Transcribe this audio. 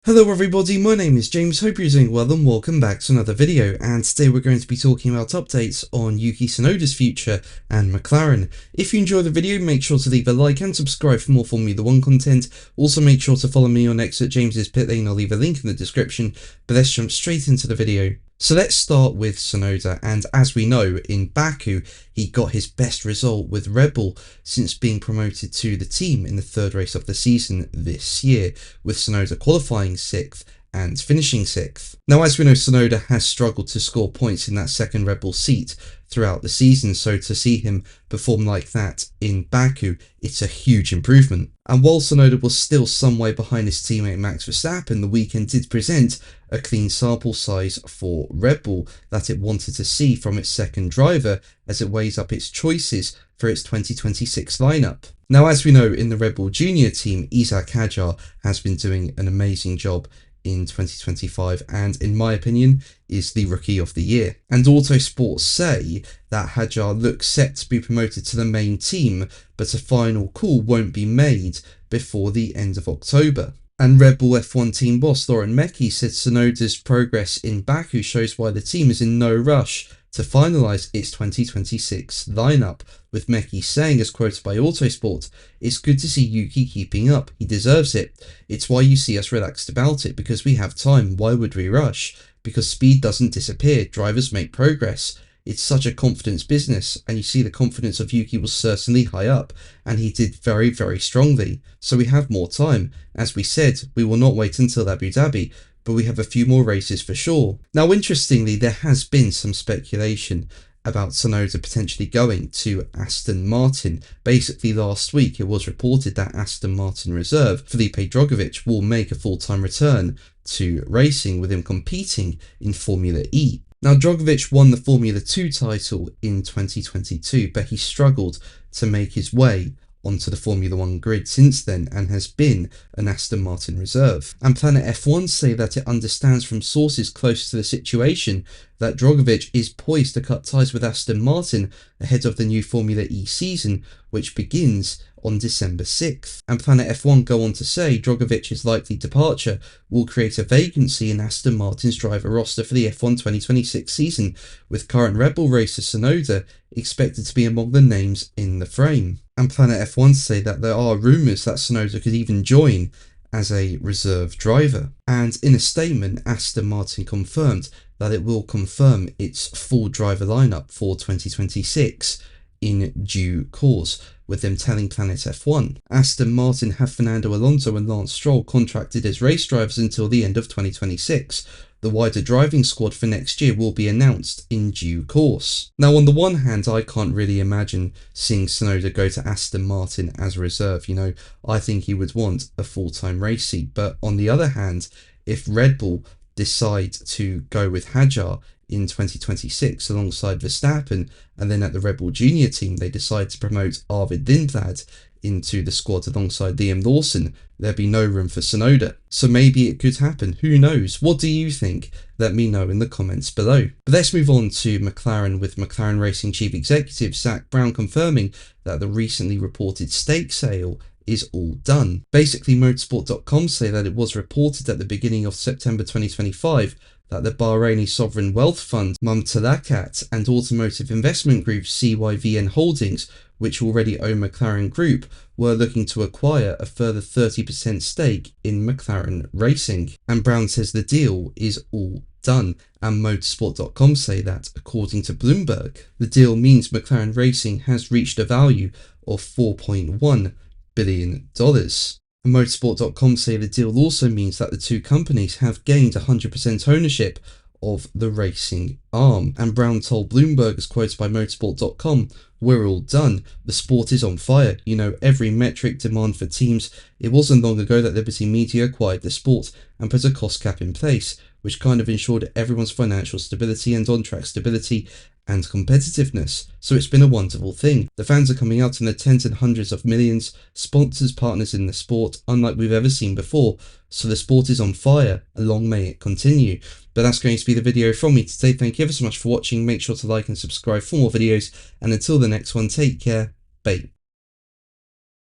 Hello everybody, my name is James, hope you're doing well and welcome back to another video, and today we're going to be talking about updates on Yuki Tsunoda's future and McLaren. If you enjoy the video, make sure to leave a like and subscribe for more Formula 1 content. Also make sure to follow me on X at James's Pit Lane, I'll leave a link in the description, but let's jump straight into the video. So let's start with Tsunoda, and as we know, in Baku, he got his best result with Red Bull since being promoted to the team in the third race of the season this year, with Tsunoda qualifying 6th and finishing 6th. Now, as we know, Tsunoda has struggled to score points in that second Red Bull seat throughout the season, so to see him perform like that in Baku, it's a huge improvement. And while Tsunoda was still some way behind his teammate Max Verstappen, the weekend did present a clean sample size for Red Bull that it wanted to see from its second driver as it weighs up its choices for its 2026 lineup. Now, as we know, in the Red Bull Junior team, Ishak Hadjar has been doing an amazing job in 2025 and, in my opinion, is the Rookie of the Year. And Autosports say that Hadjar looks set to be promoted to the main team, but a final call won't be made before the end of October. And Red Bull F1 team boss Lauren Mecki said Tsunoda's progress in Baku shows why the team is in no rush to finalise its 2026 lineup, with Mecki saying, as quoted by Autosport, "It's good to see Yuki keeping up, he deserves it. It's why you see us relaxed about it, because we have time, why would we rush? Because speed doesn't disappear, drivers make progress. It's such a confidence business, and you see the confidence of Yuki was certainly high up, and he did very, very strongly. So we have more time. As we said, we will not wait until Abu Dhabi, but we have a few more races for sure." Now, interestingly, there has been some speculation about Tsunoda potentially going to Aston Martin. Basically, last week it was reported that Aston Martin reserve Felipe Drugovich will make a full-time return to racing, with him competing in Formula E. Now, Drugovich won the Formula 2 title in 2022, but he struggled to make his way onto the Formula 1 grid since then and has been an Aston Martin reserve. And Planet F1 say that it understands from sources close to the situation that Drugovich is poised to cut ties with Aston Martin ahead of the new Formula E season, which begins on December 6th. And Planet F1 go on to say Drugovich's likely departure will create a vacancy in Aston Martin's driver roster for the F1 2026 season, with current Red Bull racer Tsunoda expected to be among the names in the frame. And Planet F1 say that there are rumours that Tsunoda could even join as a reserve driver. And in a statement, Aston Martin confirmed that it will confirm its full driver lineup for 2026 in due course, with them telling Planet F1. Aston Martin have Fernando Alonso and Lance Stroll contracted as race drivers until the end of 2026. The wider driving squad for next year will be announced in due course. Now, on the one hand, I can't really imagine seeing Tsunoda go to Aston Martin as a reserve. You know, I think he would want a full-time race seat. But on the other hand, if Red Bull decide to go with Hadjar in 2026 alongside Verstappen, and then at the Red Bull Junior team they decide to promote Arvid Lindblad into the squad alongside Liam Lawson, there'd be no room for Tsunoda. So maybe it could happen, who knows? What do you think? Let me know in the comments below. But let's move on to McLaren, with McLaren Racing Chief Executive Zak Brown confirming that the recently reported stake sale is all done. Basically, motorsport.com say that it was reported at the beginning of September 2025 that the Bahraini sovereign wealth fund Mumtalakat and automotive investment group CYVN Holdings, which already own McLaren Group, were looking to acquire a further 30% stake in McLaren Racing. And Brown says the deal is all done, and motorsport.com say that, according to Bloomberg, the deal means McLaren Racing has reached a value of $4.1 billion. And motorsport.com say the deal also means that the two companies have gained 100% ownership of the racing arm. And Brown told Bloomberg, as quoted by motorsport.com, "We're all done. The sport is on fire. You know, every metric demand for teams. It wasn't long ago that Liberty Media acquired the sport and put a cost cap in place, which kind of ensured everyone's financial stability and on-track stability and competitiveness. So it's been a wonderful thing. The fans are coming out in the tens and hundreds of millions, sponsors, partners in the sport, unlike we've ever seen before. So the sport is on fire, and long may it continue." But that's going to be the video from me today. Thank you ever so much for watching. Make sure to like and subscribe for more videos, and until the next one, take care. Bye.